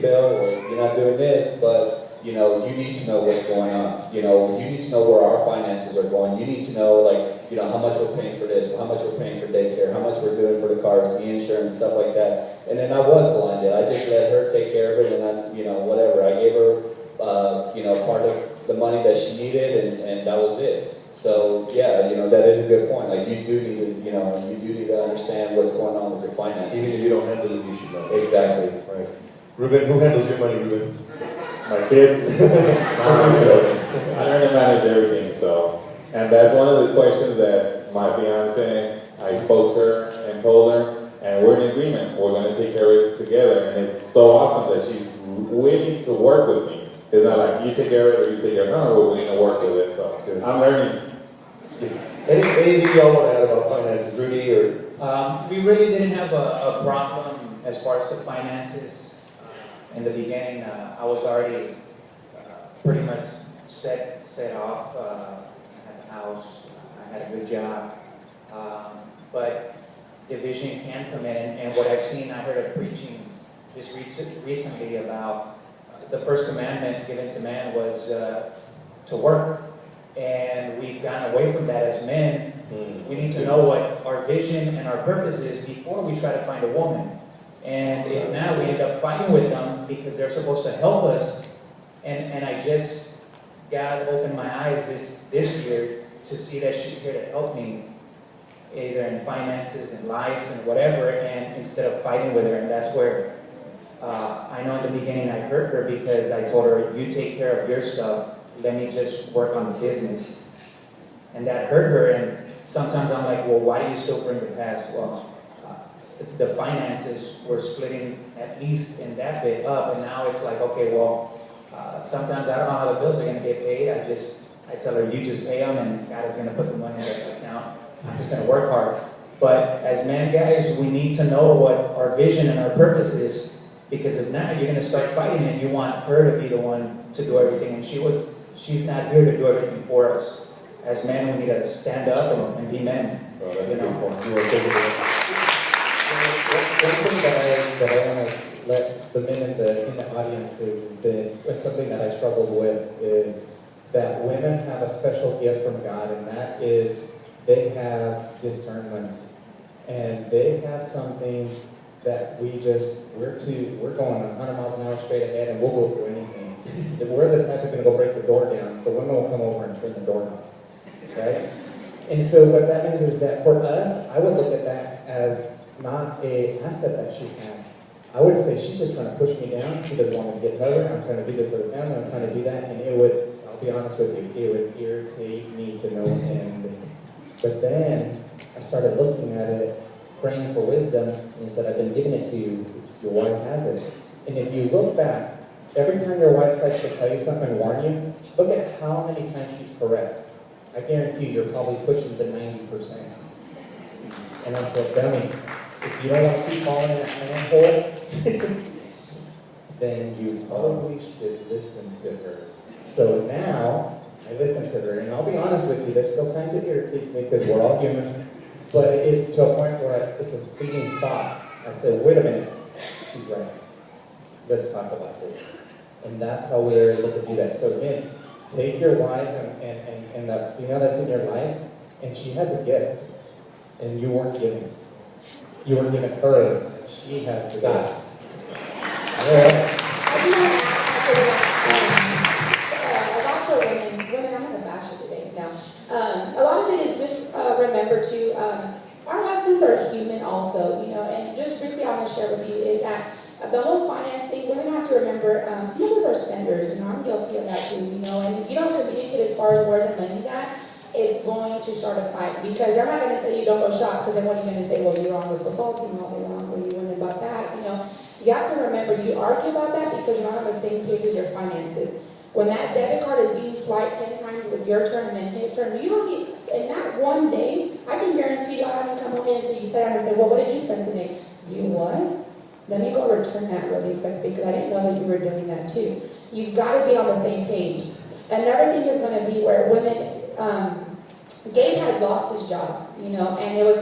bill, or you're not doing this, but you know, you need to know what's going on. You know, you need to know where our finances are going. You need to know, like, you know, how much we're paying for this, how much we're paying for daycare, how much we're doing for the cars, the insurance, stuff like that. And then I was blinded. I just let her take care of it, and I, you know, whatever. I gave her, you know, part of the money that she needed, and that was it. So yeah, you know, that is a good point. Like, you do need to, you know, you do need to understand what's going on with your finances. Even if you don't handle it, you should know. Exactly. Right. Ruben, who handles your money, Ruben? My kids. I learn to manage everything, so. And that's one of the questions that my fiance, I spoke to her and told her, and we're in agreement. We're going to take care of it together, and it's so awesome that she's willing to work with me. It's not like you take care of it or you take care of it. No, we're willing to work with it, so good. I'm learning. Anything y'all want to add about finances, Rudy, or? We really didn't have a problem as far as the finances. In the beginning, I was already pretty much set off. I had a house, I had a good job, but division can come in. And what I've seen, I heard a preaching just recently about the first commandment given to man was to work. And we've gone away from that as men. We need to know what our vision and our purpose is before we try to find a woman. And if now we end up fighting with them because they're supposed to help us, and I just, God opened my eyes this year to see that she's here to help me, either in finances and life and whatever, and instead of fighting with her. And that's where I know in the beginning I hurt her because I told her, you take care of your stuff, let me just work on the business. And that hurt her, and sometimes I'm like, well, why do you still bring the past? Well, the finances were splitting at least in that bit up, and now it's like, okay, well, sometimes I don't know how the bills are going to get paid. I tell her, you just pay them, and God is going to put the money in the account. I'm just going to work hard. But as men, guys, we need to know what our vision and our purpose is, because if not, you're going to start fighting, and you want her to be the one to do everything, and she's not here to do everything for us. As men, we need to stand up and be men. Oh, that's a good point. You want to take it? One thing that I want to let the men in the audience is that it's something that I struggled with is that women have a special gift from God, and that is they have discernment, and they have something that we're going 100 miles an hour straight ahead, and we'll go through anything. If we're the type of going to go break the door down, the women will come over and turn the door knob, right? And so what that means is that for us, I would look at that as not an asset that she had. I would say she's just trying to push me down. She doesn't want me to get better. I'm trying to do this for the family. I'm trying to do that. And it would, I'll be honest with you, it would irritate me to no end. But then I started looking at it, praying for wisdom, and he said, I've been giving it to you. Your wife has it. And if you look back, every time your wife tries to tell you something and warn you, look at how many times she's correct. I guarantee you're probably pushing the 90%. And I said, dummy, if you don't want to keep falling in that manhole, then you probably should listen to her. So now, I listen to her, and I'll be honest with you, there's still times it irritates me because we're all human, but it's to a point where it's a fleeting thought. I said, wait a minute, she's right. Let's talk about this. And that's how we're able to do that. So again, take your wife and the female that's in your life, and she has a gift, and you weren't giving. You weren't giving her. She has the gift. Yeah. About for women, I'm going to bash it today. Now, a lot of it is just remember to, our husbands are human also, you know, and just briefly I'm going to share with you is that the whole finance thing, women have to remember, some of us are spenders, and I'm guilty of that too, you know, and if you don't communicate as far as where the money's at, it's going to start a fight, because they're not going to tell you don't go shop, because then what are you going to say? Well, you're on the football team all day long, or you wondering about that, you know. You have to remember, you argue about that because you're not on the same page as your finances. When that debit card is being swiped 10 times with your turn and then his turn, you don't need, in that one day, I can guarantee y'all haven't come home until you sit down and say, well, what did you spend today? You what? Let me go return that really quick, because I didn't know that you were doing that too. You've got to be on the same page. Another thing is going to be where women, Gabe had lost his job, you know, and it was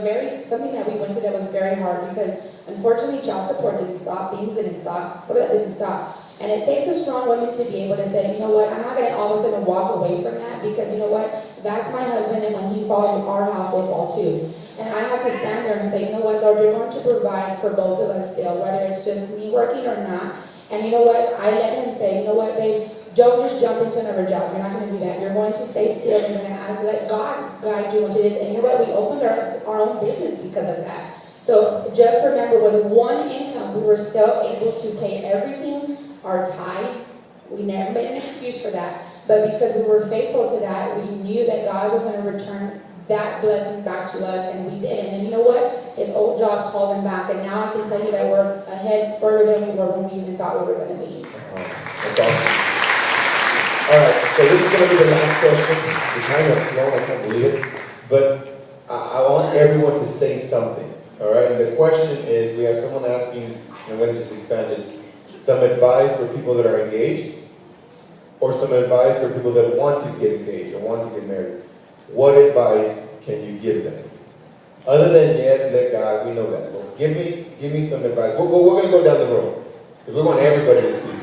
something that we went through that was very hard, because unfortunately, child support didn't stop, things didn't stop, some of that didn't stop. And it takes a strong woman to be able to say, you know what, I'm not going to all of a sudden walk away from that because, you know what, that's my husband, and when he falls, our house will fall too. And I have to stand there and say, you know what, Lord, you're going to provide for both of us still, whether it's just me working or not. And you know what, I let him say, you know what, babe, don't just jump into another job. You're not going to do that. You're going to stay still. You're going to let God guide you what it is. And you know what, we opened our own business because of that. So just remember, with one income, we were still able to pay everything, our tithes. We never made an excuse for that. But because we were faithful to that, we knew that God was going to return that blessing back to us, and we did. And then you know what? His old job called him back, and now I can tell you that we're ahead further than we were when we even thought we were going to be. That's awesome. All right, so this is going to be the last question. The time has flown, I can't believe it. But I want everyone to say something. All right, and the question is, we have someone asking, and I'm going to just expand it, some advice for people that are engaged, or some advice for people that want to get engaged or want to get married. What advice can you give them? Other than yes, let God, we know that. Well, give me some advice. We're going to go down the road, because we want everybody to speak.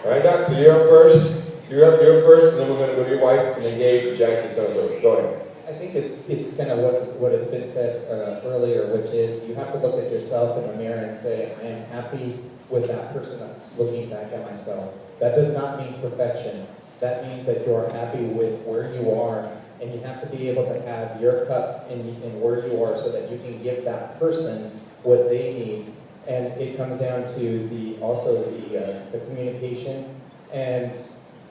All right, Doc, so you're up first. You're up first, and then we're going to go to your wife, and then Gabe, Jack, and so on. So go ahead. I think it's kind of what has been said earlier, which is you have to look at yourself in the mirror and say, I am happy with that person that's looking back at myself. That does not mean perfection. That means that you are happy with where you are, and you have to be able to have your cup in where you are so that you can give that person what they need. And it comes down to also the communication. And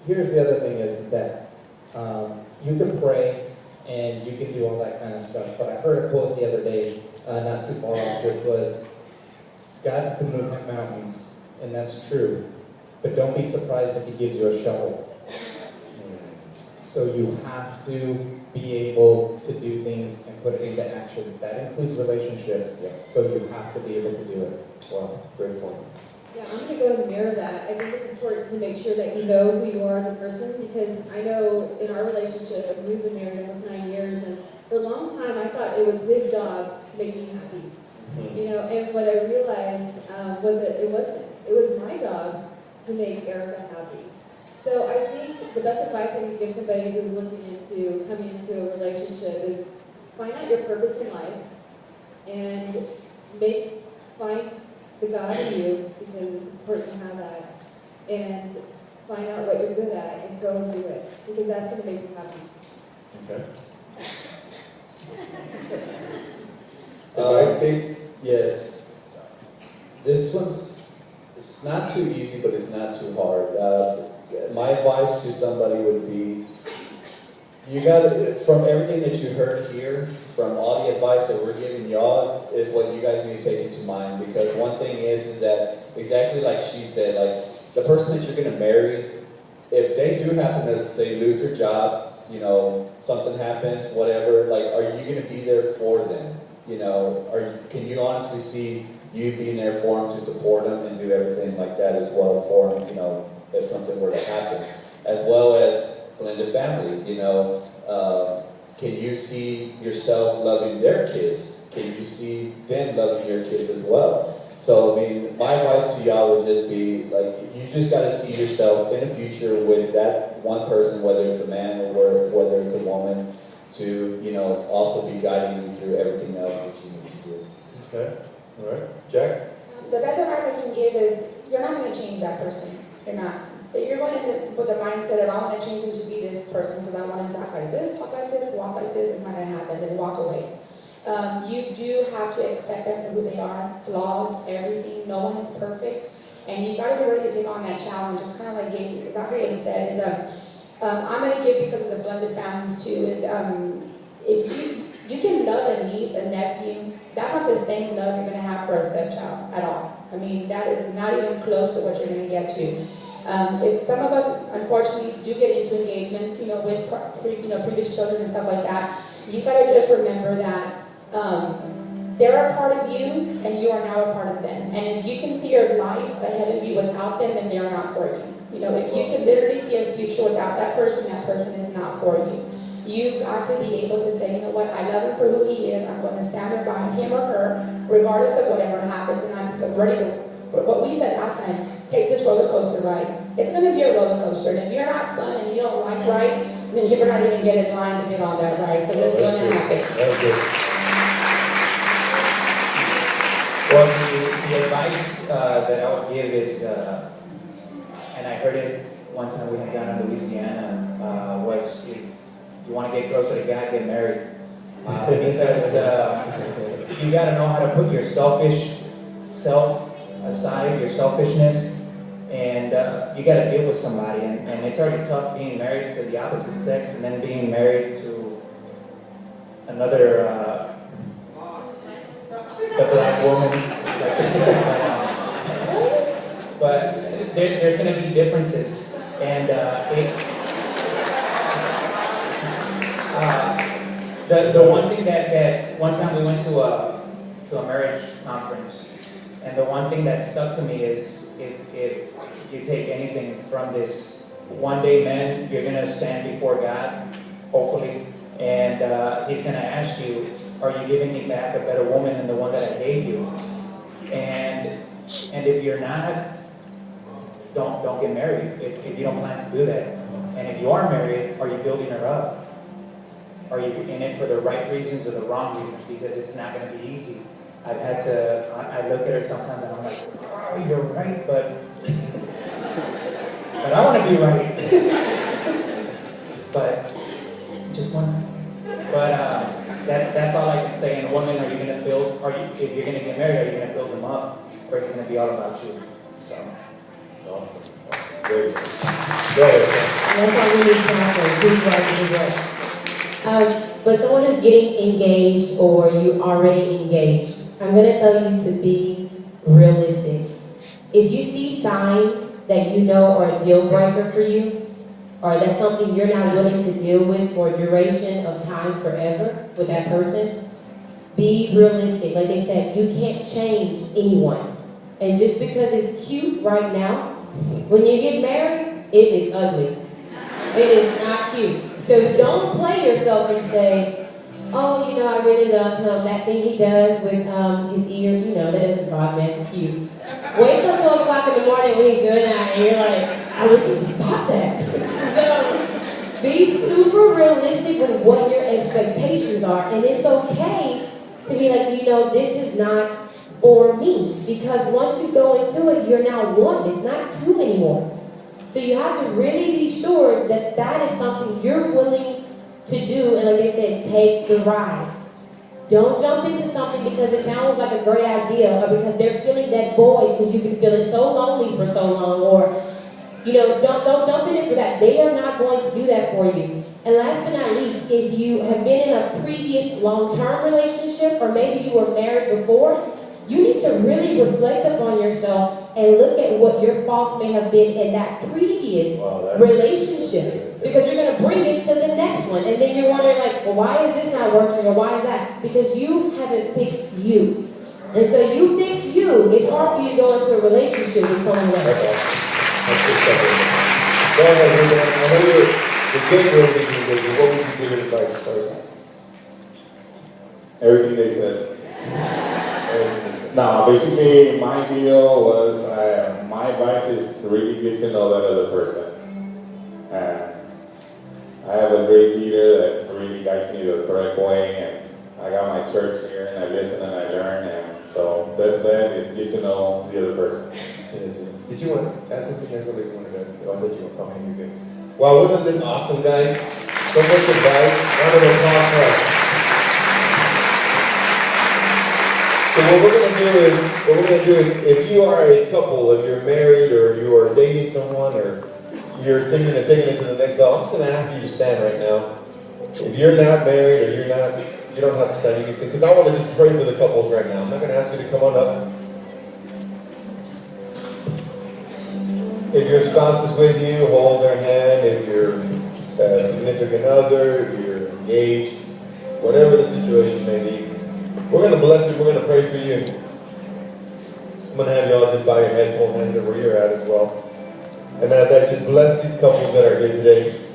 here's the other thing is that you can pray and you can do all that kind of stuff. But I heard a quote the other day, not too far off, which was, God can move mountains, and that's true. But don't be surprised if he gives you a shovel. So you have to be able to do things and put it into action. That includes relationships, so you have to be able to do it. Wow, great point. Yeah, I'm going to go and mirror that. I think it's important to make sure that you know who you are as a person, because I know in our relationship, we've been married almost 9 years, and for a long time I thought it was his job to make me happy. You know, and what I realized was that it wasn't. It was my job to make Erica happy. So I think the best advice I can give somebody who's looking into coming into a relationship is find out your purpose in life and find the God in you, because it's important to have that, and find out what you're good at and go and do it, because that's going to make you happy. Okay. Advice, Gabe? Yes. This one's, it's not too easy, but it's not too hard. My advice to somebody would be, you gotta, from everything that you heard here, from all the advice that we're giving y'all, is what you guys need to take into mind. Because one thing is that, exactly like she said, like, the person that you're gonna marry, if they do happen to, say, lose their job, you know, something happens, whatever, like, are you gonna be there for them? You know, can you honestly see you being there for them to support them and do everything like that as well for them, you know, if something were to happen? As well as blended family, you know, can you see yourself loving their kids? Can you see them loving your kids as well? So, I mean, my advice to y'all would just be, like, you just got to see yourself in the future with that one person, whether it's a man or whether it's a woman, to, you know, also be guiding you through everything else that you need to do. Okay, all right. Jack? The best advice I can give is, you're not going to change that person. You're not. But you're going in with the mindset of, I want to change him to be this person because I want him to act like this, talk like this, walk like this. It's not going to happen. Then walk away. You do have to accept them for who they are, flaws, everything. No one is perfect. And you got to be ready to take on that challenge. It's kind of like Gabe, exactly what he said, is I'm going to give, because of the blended families too, is if you can love a niece, a nephew, that's not the same love you're going to have for a stepchild at all. I mean, that is not even close to what you're going to get to. If some of us, unfortunately, do get into engagements, you know, with previous children and stuff like that, you got to just remember that they're a part of you, and you are now a part of them. And if you can see your life ahead of you without them, then they're not for you. You know, if you can literally see a future without that person is not for you. You've got to be able to say, you know what, I love him for who he is. I'm going to stand by him or her, regardless of whatever happens. And I'm ready to, what we said last time, take this roller coaster ride. It's going to be a roller coaster. And if you're not fun and you don't like rides, then you better not even get in line to get on that ride, because it's going to happen. That's good. Well, the advice that I would give is, and I heard it one time we had down in Louisiana, was if you want to get closer to God, get married. Because you got to know how to put your self aside, your selfishness, and you got to deal with somebody. And it's already tough being married to the opposite sex and then being married to another the black woman. But there's going to be differences, and the one thing that one time we went to a marriage conference, and the one thing that stuck to me is if you take anything from this, one day, men, you're going to stand before God, hopefully, and He's going to ask you, are you giving me back a better woman than the one that I gave you? And if you're not, don't get married if you don't plan to do that. And if you are married, are you building her up? Are you in it for the right reasons or the wrong reasons? Because it's not going to be easy. I look at her sometimes and I'm like, oh, you're right, but I want to be right. But just one. But that's all I can say. And woman, are you going to build? If you're going to get married, are you going to build them up, or is it going to be all about you? So. Awesome. Great. Go ahead. That's why we need counseling. But someone is getting engaged or you already engaged, I'm going to tell you to be realistic. If you see signs that you know are a deal breaker for you, or that's something you're not willing to deal with for a duration of time forever with that person, be realistic. Like they said, you can't change anyone. And just because it's cute right now, when you get married, it is ugly. It is not cute. So don't play yourself and say, oh, you know, I really love him. That thing he does with his ear, you know, that doesn't bother me. It's cute. Wait till 12 o'clock in the morning when he's doing that and you're like, I wish you'd stop that. So be super realistic with what your expectations are. And it's okay to be like, you know, this is not for me. Because once you go into it, you're now one. It's not two anymore. So you have to really be sure that that is something you're willing to do. And like they said, take the ride. Don't jump into something because it sounds like a great idea, or because they're feeling that void because you've been feeling so lonely for so long, or, you know, don't jump in it for that. They are not going to do that for you. And last but not least, if you have been in a previous long-term relationship, or maybe you were married before, you need to really reflect upon yourself and look at what your faults may have been in that previous relationship. Because you're going to bring it to the next one. And then you're wondering, like, well, why is this not working, or why is that? Because you haven't fixed you. And so you fix you. It's hard for you to go into a relationship with someone else. That's good stuff. Go ahead, Ruben. I know you're getting everything you did. What would you give advice first? Everything they said. No, basically my deal was, my advice is to really get to know that other person. And I have a great leader that really guides me the correct way, and I got my church here, and I listen and I learn, and so best bet is get to know the other person. Did you want to add something else? What you wanted to add something? Oh, I thought you were okay, you're good. Wow, wasn't this awesome, guys? So much advice. Round of applause for us. So what we're gonna do is, if you are a couple, if you're married or you are dating someone or you're thinking of taking it to the next level, I'm just gonna ask you to stand right now. If you're not married or you're not, you don't have to stand, you can stand, because I want to just pray for the couples right now. I'm not gonna ask you to come on up. If your spouse is with you, hold their hand. If you're a significant other, if you're engaged, whatever the situation may be, we're going to bless you. We're going to pray for you. I'm going to have you all just bow your heads, hold hands where you're at as well. And as I just bless these couples that are here today,